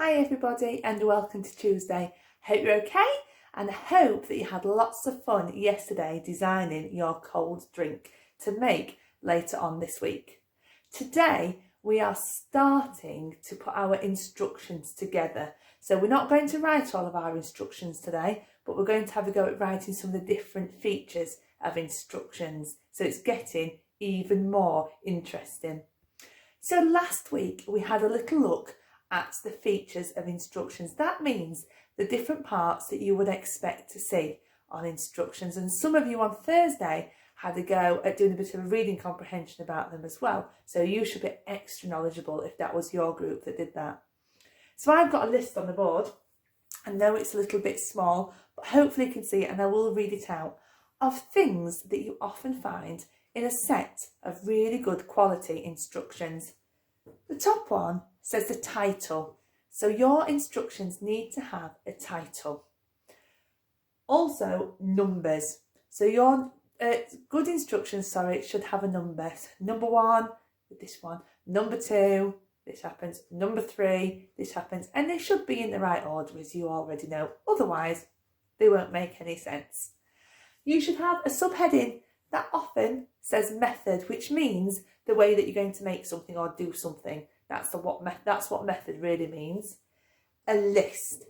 Hi everybody and welcome to Tuesday. Hope you're okay and I hope that you had lots of fun yesterday designing your cold drink to make later on this week. Today we are starting to put our instructions together. So we're not going to write all of our instructions today, but we're going to have a go at writing some of the different features of instructions. So it's getting even more interesting. So last week we had a little look at the features of instructions. That means the different parts that you would expect to see on instructions. And some of you on Thursday had a go at doing a bit of a reading comprehension about them as well. So you should be extra knowledgeable if that was your group that did that. So I've got a list on the board. I know it's a little bit small, but hopefully you can see it and I will read it out, of things that you often find in a set of really good quality instructions. The top one says the title. So your instructions need to have a title. Also numbers. So your good instructions, should have a number. Number 1, this one. Number 2, this happens. Number 3, this happens. And they should be in the right order, as you already know. Otherwise, they won't make any sense. You should have a subheading that often says method, which means the way that you're going to make something or do something. That's what method really means. A list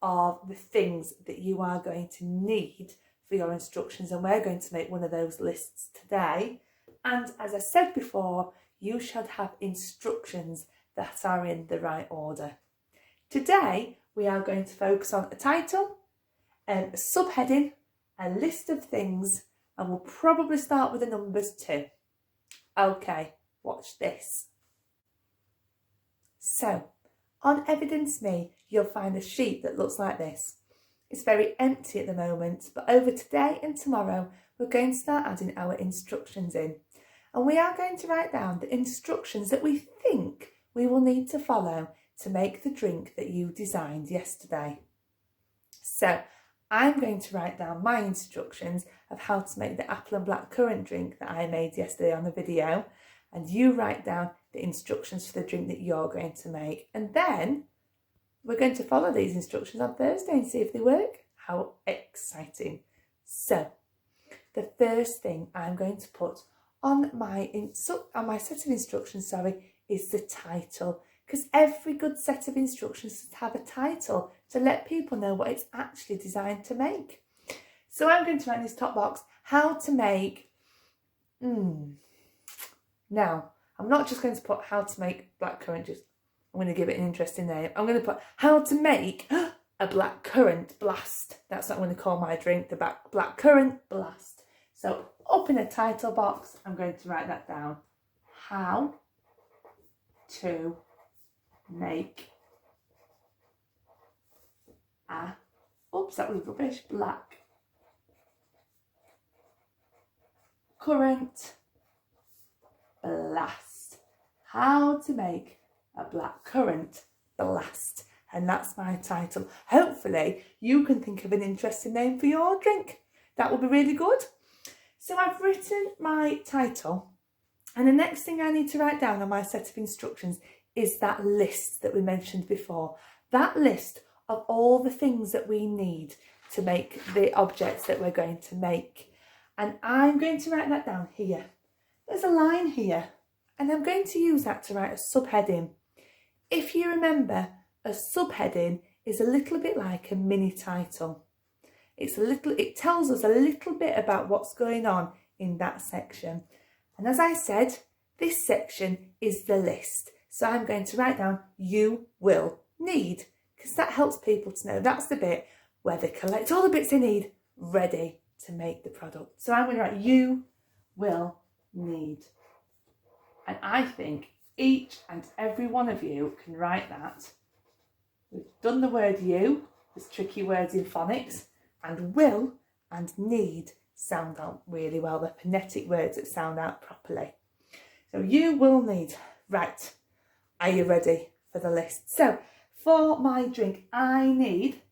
of the things that you are going to need for your instructions, and we're going to make one of those lists today. And as I said before, you should have instructions that are in the right order. Today we are going to focus on a title, a subheading, a list of things, and we'll probably start with the numbers too. Okay, watch this. So, on Evidence Me, you'll find a sheet that looks like this. It's very empty at the moment, but over today and tomorrow, we're going to start adding our instructions in. And we are going to write down the instructions that we think we will need to follow to make the drink that you designed yesterday. So, I'm going to write down my instructions of how to make the apple and blackcurrant drink that I made yesterday on the video. And you write down the instructions for the drink that you're going to make. And then we're going to follow these instructions on Thursday and see if they work. How exciting. So, the first thing I'm going to put on my set of instructions, is the title. Because every good set of instructions should have a title to let people know what it's actually designed to make. So I'm going to write in this top box, how to make... Now, I'm not just going to put how to make blackcurrant juice. I'm going to give it an interesting name. I'm going to put how to make a blackcurrant blast. That's what I'm going to call my drink, the blackcurrant blast. So up in a title box, I'm going to write that down. How to make a, oops, that was rubbish, blackcurrant blast. How to make a blackcurrant blast. And that's my title. Hopefully you can think of an interesting name for your drink. That will be really good. So I've written my title, and the next thing I need to write down on my set of instructions is that list that we mentioned before. That list of all the things that we need to make the objects that we're going to make. And I'm going to write that down here. There's a line here, and I'm going to use that to write a subheading. If you remember, a subheading is a little bit like a mini title. It tells us a little bit about what's going on in that section. And as I said, this section is the list. So I'm going to write down you will need, because that helps people to know that's the bit where they collect all the bits they need ready to make the product. So I'm going to write you will need. And I think each and every one of you can write that. We've done the word you, there's tricky words in phonics, and will and need sound out really well. They're phonetic words that sound out properly. So you will need. Right, are you ready for the list? So for my drink, I need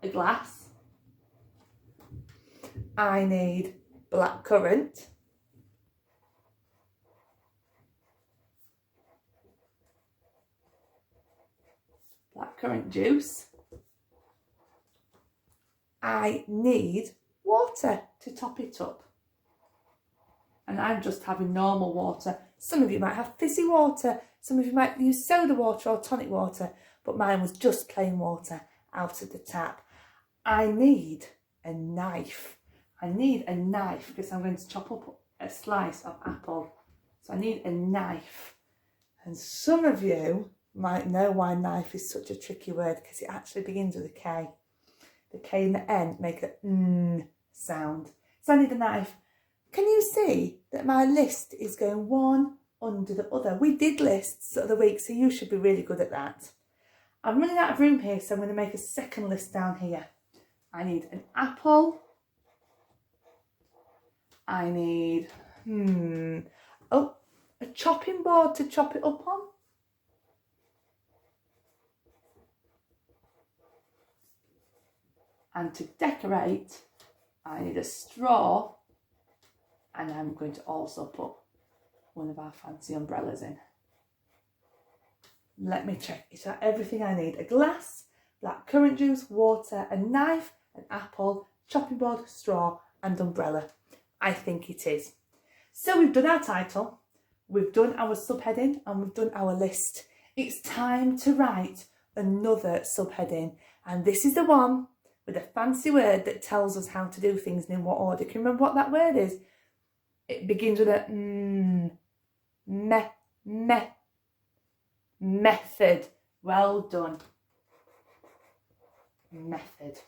a glass. I need blackcurrant. blackcurrant juice. I need water to top it up. And I'm just having normal water. Some of you might have fizzy water. Some of you might use soda water or tonic water. But mine was just plain water out of the tap. I need a knife. I need a knife because I'm going to chop up a slice of apple. So I need a knife. And some of you might know why knife is such a tricky word because it actually begins with a K. The K and the N make a N sound. So I need a knife. Can you see that my list is going one under the other? We did lists the other week, so you should be really good at that. I'm running out of room here, so I'm going to make a second list down here. I need an apple. I need, a chopping board to chop it up on. And to decorate, I need a straw. And I'm going to also put one of our fancy umbrellas in. Let me check. Is that everything I need? A glass, blackcurrant juice, water, a knife, an apple, chopping board, straw and umbrella. I think it is. So we've done our title, we've done our subheading and we've done our list. It's time to write another subheading. And this is the one with a fancy word that tells us how to do things and in what order. Can you remember what that word is? It begins with a method. Well done. Method.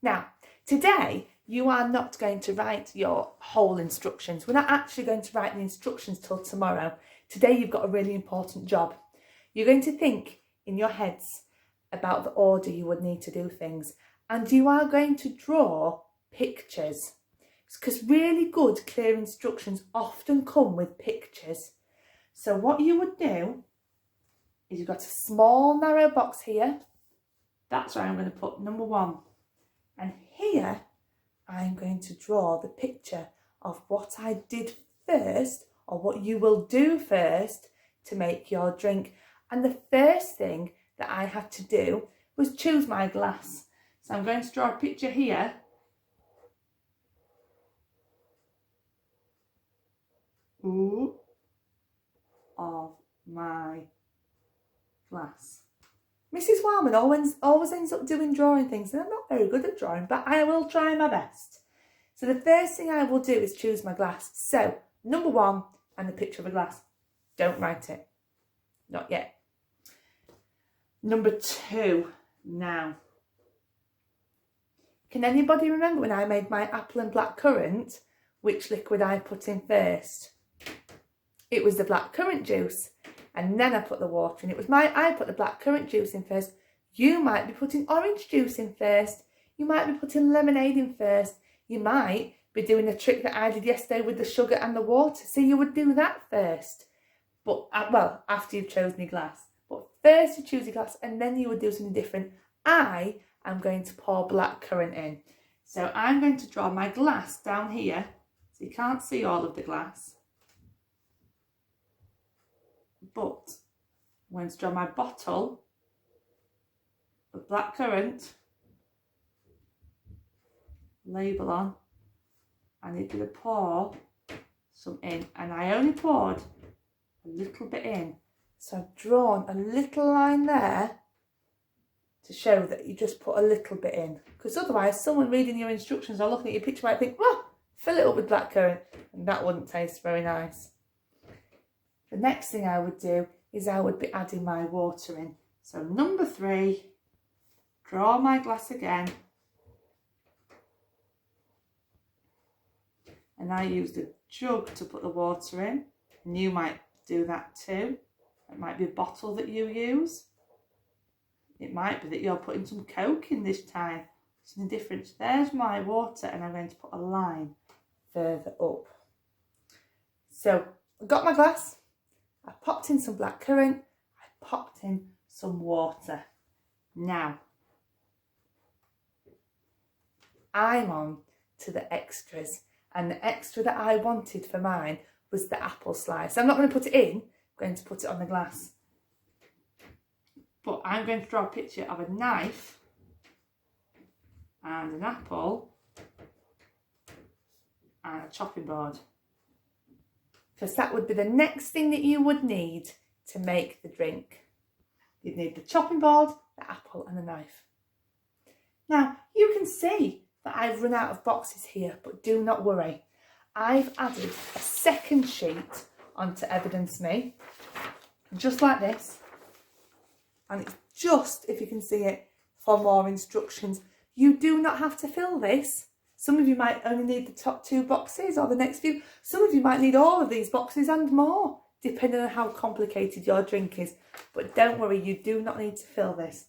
Now, today you are not going to write your whole instructions. We're not actually going to write the instructions till tomorrow. Today you've got a really important job. You're going to think in your heads about the order you would need to do things, and you are going to draw pictures, because really good clear instructions often come with pictures. So what you would do is you've got a small narrow box here. That's where I'm going to put number 1. And here I'm going to draw the picture of what I did first, or what you will do first to make your drink. And the first thing that I had to do was choose my glass. So I'm going to draw a picture here. Of my glass. Mrs. Wildman always ends up doing drawing things, and I'm not very good at drawing, but I will try my best. So the first thing I will do is choose my glass. So number 1 and the picture of a glass. Don't write it. Not yet. Number 2 now. Can anybody remember when I made my apple and blackcurrant, which liquid I put in first? It was the blackcurrant juice, and then I put the water in. I put the blackcurrant juice in first. You might be putting orange juice in first. You might be putting lemonade in first. You might be doing the trick that I did yesterday with the sugar and the water. So you would do that first. But, well, after you've chosen your glass. But first you choose your glass and then you would do something different. I am going to pour blackcurrant in. So I'm going to draw my glass down here. So you can't see all of the glass. But I'm going to draw my bottle of blackcurrant, label on, and it's going to pour some in. And I only poured a little bit in. So I've drawn a little line there to show that you just put a little bit in. Because otherwise someone reading your instructions or looking at your picture might think, well, fill it up with blackcurrant, and that wouldn't taste very nice. The next thing I would do is I would be adding my water in. So number 3, draw my glass again. And I used a jug to put the water in. And you might do that too. It might be a bottle that you use. It might be that you're putting some Coke in this time. Something different. There's my water, and I'm going to put a line further up. So I've got my glass. I popped in some blackcurrant. I popped in some water. Now, I'm on to the extras. And the extra that I wanted for mine was the apple slice. I'm not going to put it in. I'm going to put it on the glass. But I'm going to draw a picture of a knife and an apple and a chopping board. Because that would be the next thing that you would need to make the drink. You'd need the chopping board, the apple and the knife. Now, you can see that I've run out of boxes here, but do not worry. I've added a second sheet onto Evidence Me, just like this. And it's just, if you can see it, for more instructions. You do not have to fill this. Some of you might only need the top 2 boxes or the next few. Some of you might need all of these boxes and more, depending on how complicated your drink is. But don't worry, you do not need to fill this.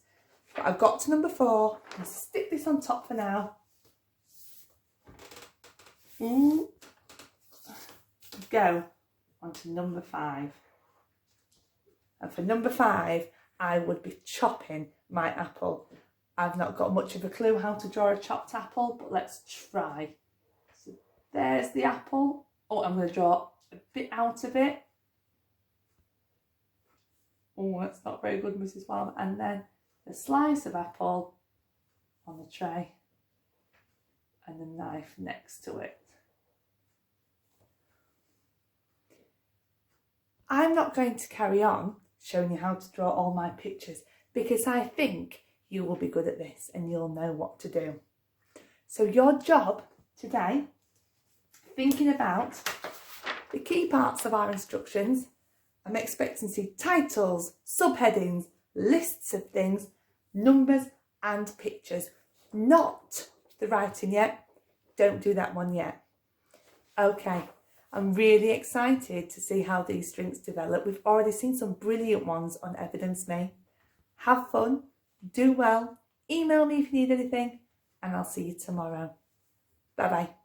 But I've got to number 4. I'll stick this on top for now. Go on to number 5. And for number 5, I would be chopping my apple. I've not got much of a clue how to draw a chopped apple, but let's try. So there's the apple. Oh, I'm going to draw a bit out of it. Oh, that's not very good, Mrs. Wildman. And then a slice of apple on the tray and the knife next to it. I'm not going to carry on showing you how to draw all my pictures because I think you will be good at this and you'll know what to do. So your job today, thinking about the key parts of our instructions, I'm expecting to see titles, subheadings, lists of things, numbers and pictures. Not the writing yet. Don't do that one yet. Okay, I'm really excited to see how these drinks develop. We've already seen some brilliant ones on Evidence Me. Have fun, do well, email me if you need anything, and I'll see you tomorrow. Bye bye.